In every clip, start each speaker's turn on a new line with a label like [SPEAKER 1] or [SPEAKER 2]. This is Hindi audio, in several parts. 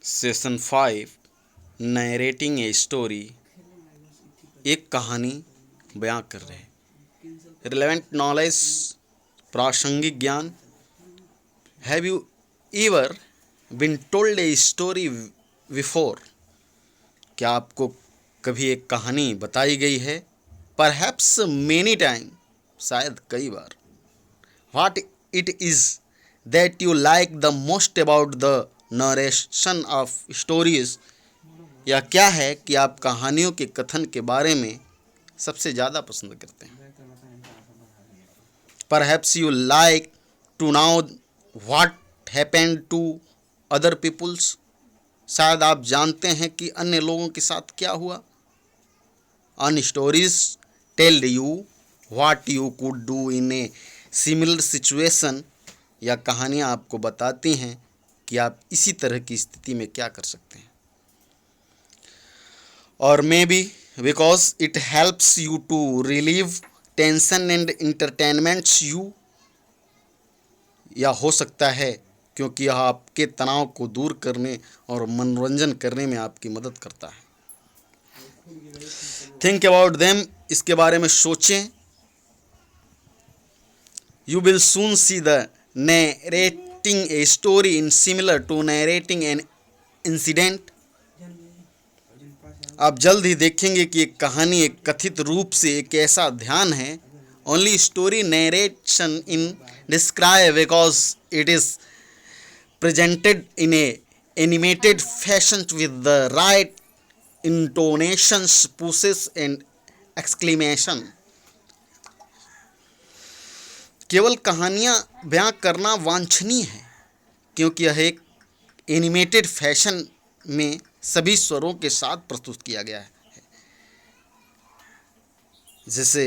[SPEAKER 1] Session 5 narrating a story. एक कहानी बयां कर रहे हैं। रिलेवेंट नॉलेज, प्रासंगिक ज्ञान। Have you ever been told a story before? क्या आपको कभी एक कहानी बताई गई है? परहैप्स मेनी टाइम, शायद कई बार। What it is that you like the most about the narration of stories? या क्या है कि आप कहानियों के कथन के बारे में सबसे ज़्यादा पसंद करते हैं? Perhaps you like to know what happened to other peoples? शायद आप जानते हैं कि अन्य लोगों के साथ क्या हुआ। On stories tell you what you could do in a similar situation? या कहानियाँ आपको बताती हैं कि आप इसी तरह की स्थिति में क्या कर सकते हैं। और maybe because it helps you to relieve tension and entertainments you. या हो सकता है क्योंकि यह आपके तनाव को दूर करने और मनोरंजन करने में आपकी मदद करता है। थिंक अबाउट देम, इसके बारे में सोचें। You will soon see the narrating a story in similar to narrating an incident. आप जल्द ही देखेंगे कि एक कहानी एक कथित रूप से एक ऐसा ध्यान है। Only story narration in describe because it is presented in a animated fashion with the right intonations, pushes and exclamation. केवल कहानियाँ बयां करना वांछनीय है क्योंकि यह एक एनिमेटेड फैशन में सभी स्वरों के साथ प्रस्तुत किया गया है, जैसे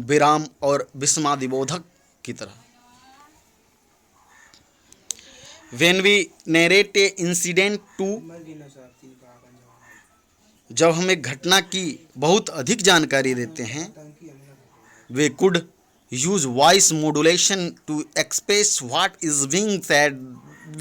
[SPEAKER 1] विराम और विस्मयादिबोधक की तरह। When we narrate a incident to, जब हम एक घटना की बहुत अधिक जानकारी देते हैं, we could use voice modulation to express what is being said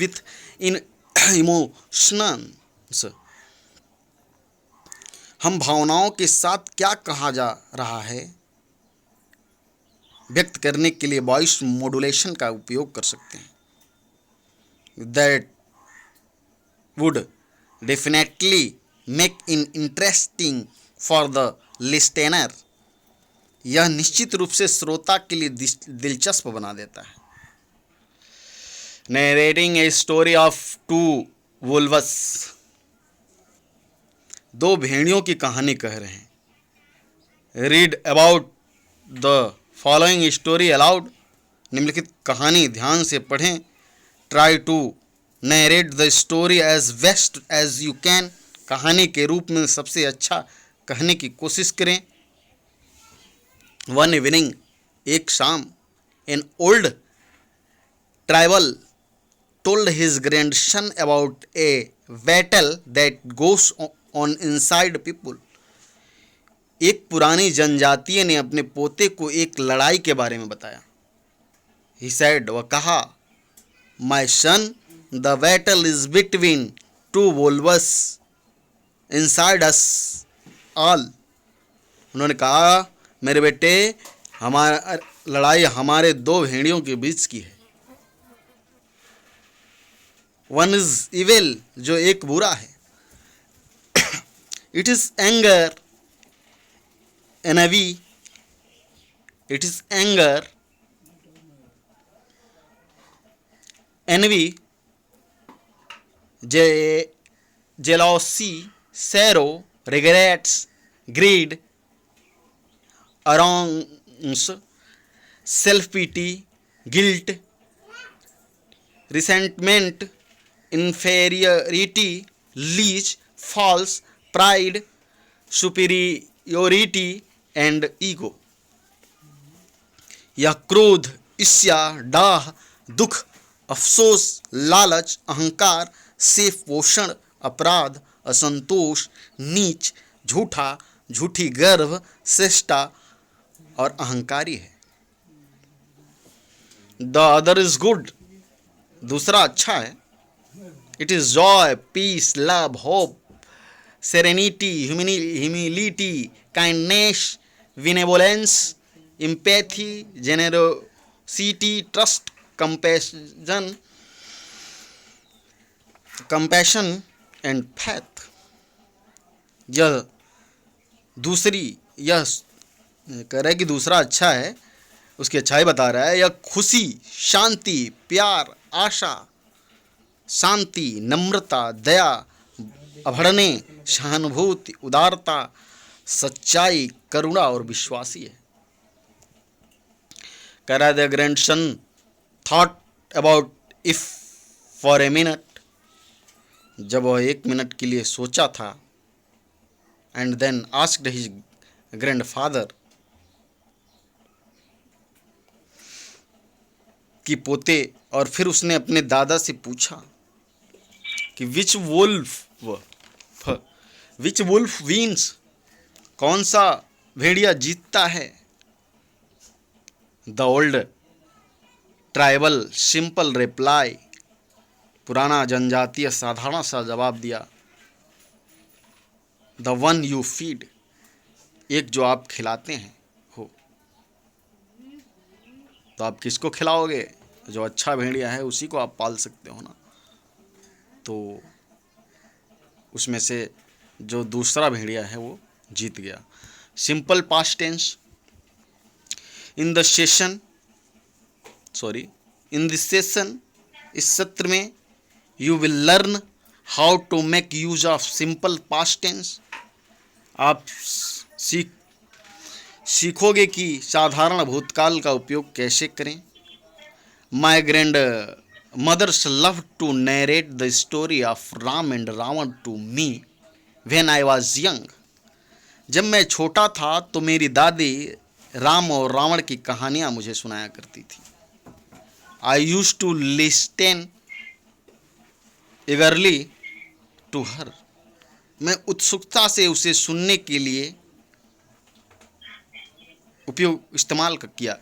[SPEAKER 1] with in emotions. हम भावनाओं के साथ क्या कहा जा रहा है व्यक्त करने के लिए वॉइस मॉड्यूलेशन का उपयोग कर सकते हैं। That would definitely make it interesting for the listener. यह निश्चित रूप से श्रोता के लिए दिलचस्प बना देता है। Narrating a story of two wolves. दो भेड़ियों की कहानी कह रहे हैं। Read about the following story aloud. निम्नलिखित कहानी ध्यान से पढ़ें। Try to narrate the story as best as you can. कहानी के रूप में सबसे अच्छा कहने की कोशिश करें। One evening, एक शाम, an old tribal told his grandson about a battle that goes on inside people. एक पुरानी जनजातीय ने अपने पोते को एक लड़ाई के बारे में बताया। He said, वह कहा, My son, the battle is between two wolves inside us all. उन्होंने कहा, मेरे बेटे, हमारा लड़ाई हमारे दो भेड़ियों के बीच की है। One is evil, जो एक बुरा है। It is anger, envy. It is anger, envy, jealousy, sorrow, regrets, greed, wrongs, self-pity, guilt, resentment, inferiority, leech, false, pride, superiority and ego. यह क्रोध, ईर्ष्या, डाह, दुख, अफसोस, लालच, अहंकार, सेफ पोषण, अपराध, असंतोष, नीच, झूठा, झूठी गर्व, चेष्टा और अहंकारी है। द अदर इज गुड, दूसरा अच्छा है। It is joy, peace, love, hope, serenity, humility, kindness, benevolence, empathy, generosity, trust, compassion and faith. यह दूसरी यह कह रहा है कि दूसरा अच्छा है, उसकी अच्छाई बता रहा है। यह खुशी, शांति, प्यार, आशा, शांति, नम्रता, दया, अभड़ने, सहानुभूति, उदारता, सच्चाई, करुणा और विश्वासी है। कह रहा है the grandson thought about if for a minute, जब वह 1 मिनट के लिए सोचा था, and then asked his grandfather, कि पोते, और फिर उसने अपने दादा से पूछा कि विच वुल्फ विन्स, कौन सा भेड़िया जीतता है। The old tribal simple reply, पुराना जनजातीय साधारण सा जवाब दिया, द वन यू फीड, एक जो आप खिलाते हैं हो। तो आप किसको खिलाओगे? जो अच्छा भेड़िया है उसी को आप पाल सकते हो ना। तो उसमें से जो दूसरा भेड़िया है वो जीत गया। Simple past tense. In this session, इस सत्र में you will learn how to make use of simple past tense. आप सीखोगे कि साधारण भूतकाल का उपयोग कैसे करें। My grandmother's love to narrate the story of Ram and Ravan to me when I was young. जब मैं छोटा था तो मेरी दादी राम और रावण की कहानियाँ मुझे सुनाया करती थी। I use to listen eagerly to her, मैं उत्सुकता से उसे सुनने के लिए इस्तेमाल किया।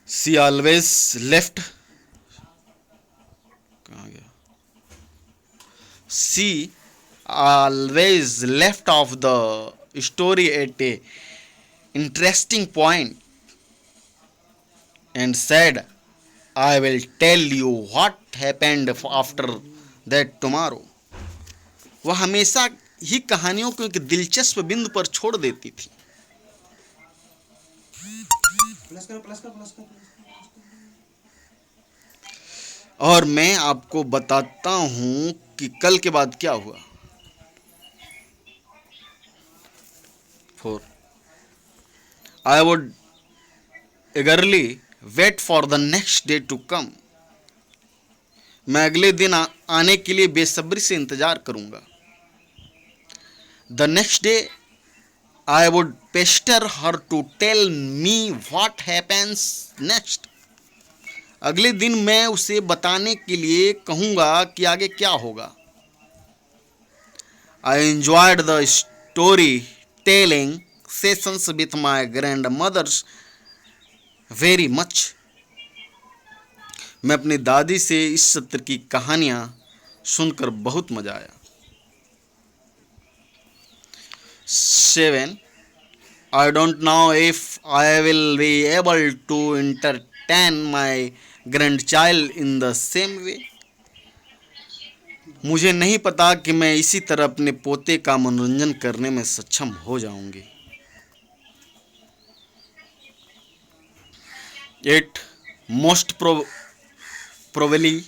[SPEAKER 1] सी ऑलवेज लेफ्ट, कहाँ गया? She always left off the story at a interesting point and said, I will tell you what happened after that tomorrow. वह हमेशा ही कहानियों को एक दिलचस्प बिंदु पर छोड़ देती थी। और मैं आपको बताता हूं कि कल के बाद क्या हुआ। 4. I would eagerly wait for the next day to come. मैं अगले दिन आने के लिए बेसब्री से इंतजार करूंगा। The next day I would pester her to tell me what happens next. अगले दिन मैं उसे बताने के लिए कहूंगा कि आगे क्या होगा। I enjoyed the story telling sessions with my grandmothers very much. मैं अपनी दादी से इस सत्र की कहानियां सुनकर बहुत मजा आया। 7. I don't know if I will be able to entertain my grandchild in the same way. मुझे नहीं पता कि मैं इसी तरह अपने पोते का मनोरंजन करने में सक्षम हो जाऊंगी। 8. Most probably,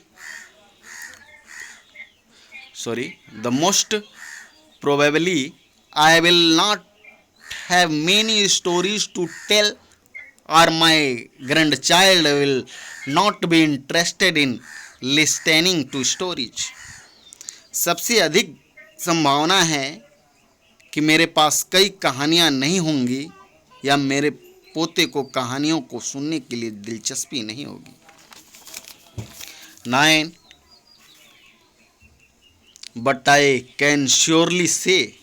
[SPEAKER 1] the most probably I will not have many stories to tell, or my grandchild will not be interested in listening to stories. सबसे अधिक संभावना है कि मेरे पास कई कहानियाँ नहीं होंगी या मेरे पोते को कहानियों को सुनने के लिए दिलचस्पी नहीं होगी। 9. But I can surely say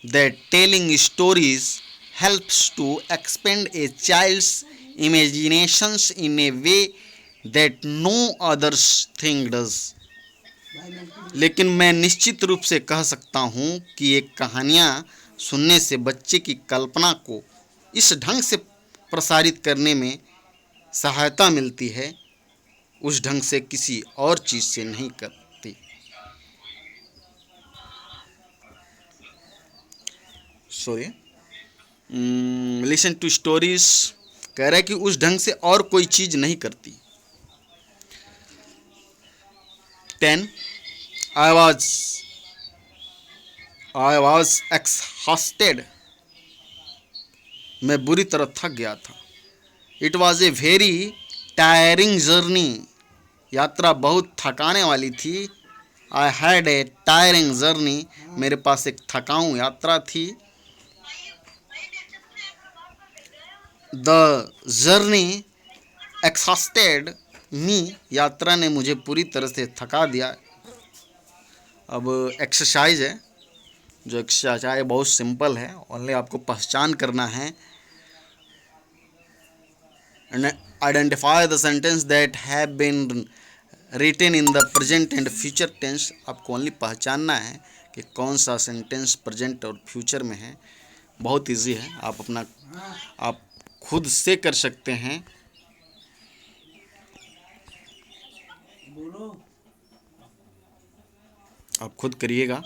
[SPEAKER 1] that telling stories helps to expand a child's imaginations in a way that no other thing does। लेकिन मैं निश्चित रूप से कह सकता हूँ कि ये कहानियाँ सुनने से बच्चे की कल्पना को इस ढंग से प्रसारित करने में सहायता मिलती है, उस ढंग से किसी और चीज़ से नहीं करती। सॉरी, लिसन टू स्टोरीज कह रहा है कि उस ढंग से और कोई चीज़ नहीं करती। 10 I was exhausted। मैं बुरी तरह थक गया था। It was a very tiring journey। यात्रा बहुत थकाने वाली थी। I had a tiring journey। मेरे पास एक थकाऊ यात्रा थी। The journey exhausted me। यात्रा ने मुझे पूरी तरह से थका दिया। अब एक्सरसाइज है, जो एक्सरसाइज बहुत सिंपल है, ओनली आपको पहचान करना है। Identify the sentence that have been written in the present and future tense. आपको ओनली पहचानना है कि कौन सा सेंटेंस प्रेजेंट और फ्यूचर में है। बहुत इजी है, आप खुद से कर सकते हैं। आप खुद करिएगा।